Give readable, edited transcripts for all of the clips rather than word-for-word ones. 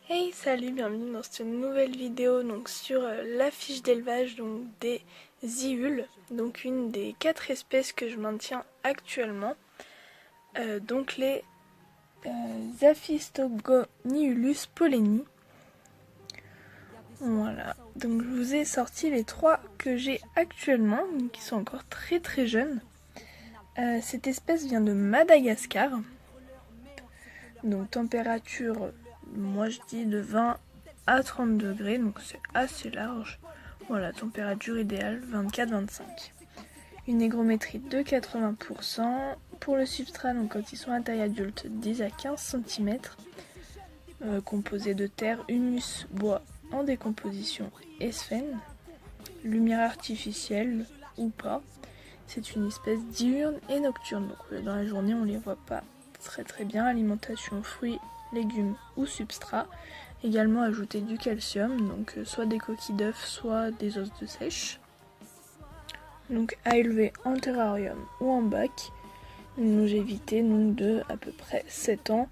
Hey, salut, bienvenue dans cette nouvelle vidéo donc sur la fiche d'élevage donc des iules, donc une des 4 espèces que je maintiens actuellement, donc les Aphistogoniulus polleni. Voilà, donc je vous ai sorti les 3 que j'ai actuellement, donc qui sont encore très très jeunes. Cette espèce vient de Madagascar, donc température, moi je dis de 20 à 30 degrés, donc c'est assez large. Voilà, température idéale 24-25. Une hygrométrie de 80%. Pour le substrat, donc quand ils sont à taille adulte, 10 à 15 cm. Composé de terre, humus, bois en décomposition et sphène. Lumière artificielle ou pas. C'est une espèce diurne et nocturne. Donc dans la journée, on les voit pas très bien. Alimentation fruits, légumes ou substrats. Également ajouter du calcium, donc soit des coquilles d'œufs, soit des os de sèche. Donc à élever en terrarium ou en bac. Une longévité donc de à peu près 7 ans,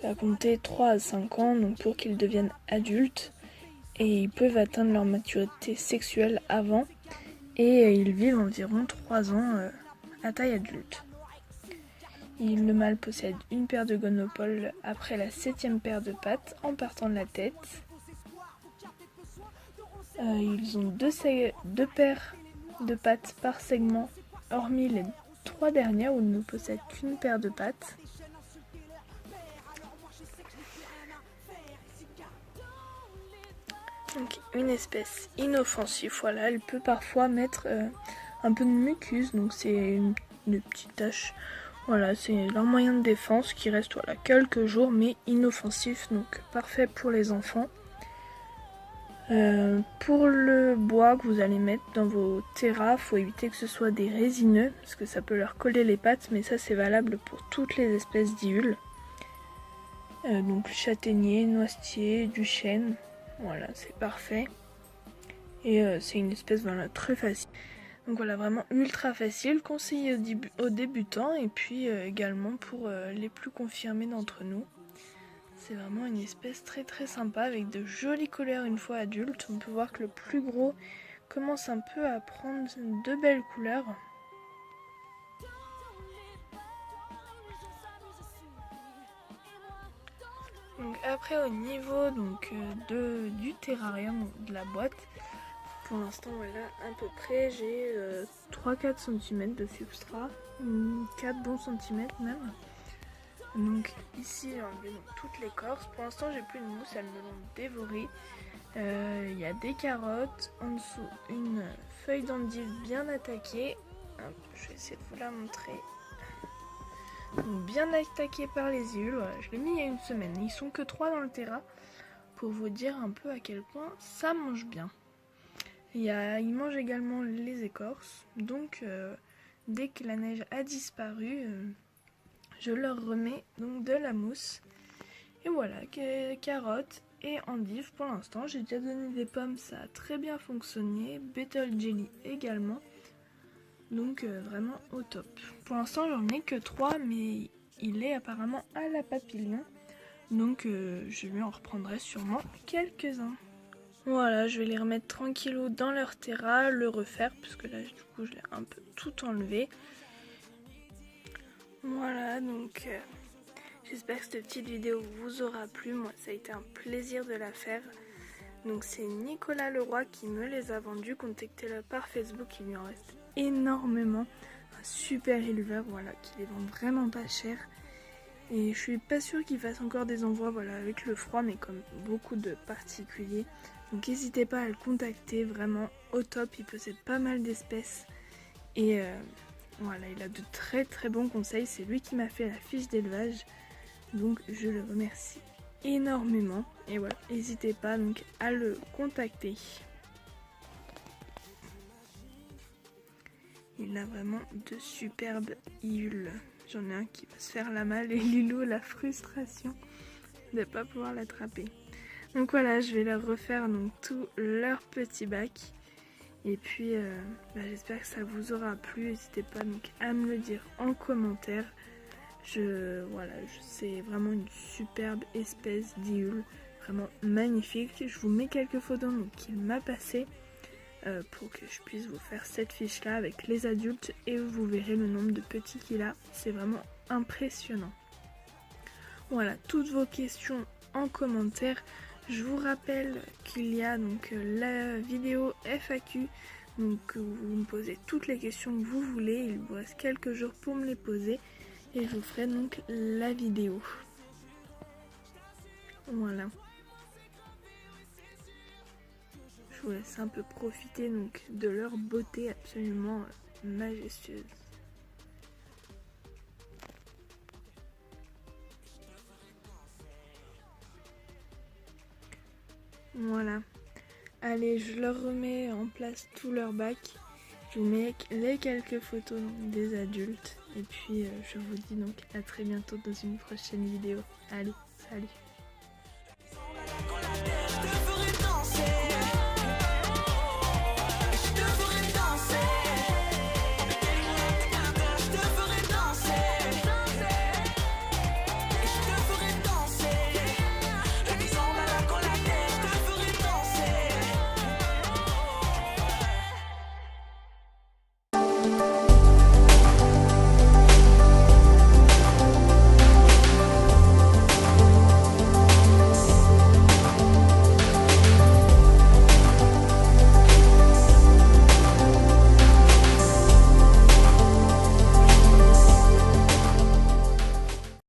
à compter 3 à 5 ans donc pour qu'ils deviennent adultes. Et ils peuvent atteindre leur maturité sexuelle avant. Et ils vivent environ 3 ans à taille adulte. Le mâle possède une paire de gonopaules après la 7e paire de pattes en partant de la tête. Ils ont deux paires de pattes par segment, hormis les 3 dernières où ils ne possèdent qu'une paire de pattes. Donc une espèce inoffensive, voilà, elle peut parfois mettre un peu de mucus, donc c'est une petite tache. Voilà, c'est leur moyen de défense qui reste voilà, quelques jours mais inoffensif, donc parfait pour les enfants. Pour le bois que vous allez mettre dans vos terras, faut éviter que ce soit des résineux parce que ça peut leur coller les pattes, mais ça c'est valable pour toutes les espèces d'iules. Donc châtaignier, noisetier, du chêne, voilà c'est parfait. Et c'est une espèce voilà, très facile. Donc voilà, vraiment ultra facile, conseillé aux débutants et puis également pour les plus confirmés d'entre nous. C'est vraiment une espèce très très sympa avec de jolies couleurs une fois adulte. On peut voir que le plus gros commence un peu à prendre de belles couleurs. Donc après au niveau donc, du terrarium, de la boîte, pour l'instant voilà à peu près j'ai 3-4 cm de substrat, 4 bons centimètres même. Donc ici j'ai enlevé toute l'écorce. Pour l'instant j'ai plus de mousse, elles me l'ont dévoré. Il y a des carottes, en dessous une feuille d'endive bien attaquée. Hop, je vais essayer de vous la montrer. Donc, bien attaquée par les iules, voilà, je l'ai mis il y a une semaine. Ils sont que 3 dans le terrain pour vous dire un peu à quel point ça mange bien. Ils mangent également les écorces, donc dès que la neige a disparu, je leur remets donc de la mousse. Et voilà, carottes et endives pour l'instant. J'ai déjà donné des pommes, ça a très bien fonctionné. Betel jelly également. Donc vraiment au top. Pour l'instant j'en ai que 3, mais il est apparemment à la papillon. Donc je lui en reprendrai sûrement quelques-uns. Voilà, je vais les remettre tranquillou dans leur terra, le refaire, puisque là du coup je l'ai un peu tout enlevé. Voilà, donc j'espère que cette petite vidéo vous aura plu. Moi ça a été un plaisir de la faire. Donc c'est Nicolas Leroy qui me les a vendus. Contactez-le par Facebook, il lui en reste énormément. Un super éleveur, voilà, qui les vend vraiment pas cher. Et je suis pas sûre qu'il fasse encore des envois, voilà, avec le froid, mais comme beaucoup de particuliers. Donc n'hésitez pas à le contacter, vraiment au top. Il possède pas mal d'espèces. Et voilà, il a de très très bons conseils. C'est lui qui m'a fait la fiche d'élevage. Donc je le remercie énormément. Et voilà, n'hésitez pas donc à le contacter. Il a vraiment de superbes iules. J'en ai un qui va se faire la malle et Lilo la frustration de ne pas pouvoir l'attraper. Donc voilà, je vais leur refaire donc tout leur petit bac. Et puis j'espère que ça vous aura plu. N'hésitez pas donc à me le dire en commentaire. C'est vraiment une superbe espèce d'iule. vraiment magnifique. Je vous mets quelques photos qu'il m'a passées pour que je puisse vous faire cette fiche là avec les adultes et vous verrez le nombre de petits qu'il a. C'est vraiment impressionnant. Voilà, toutes vos questions en commentaire. Je vous rappelle qu'il y a donc la vidéo FAQ, donc vous me posez toutes les questions que vous voulez. Il vous reste quelques jours pour me les poser et je vous ferai donc la vidéo. Voilà. Je vous laisse un peu profiter donc de leur beauté absolument majestueuse. Voilà. Allez, je leur remets en place tout leur bac. Je vous mets les quelques photos des adultes. Et puis je vous dis donc à très bientôt dans une prochaine vidéo. Allez, salut!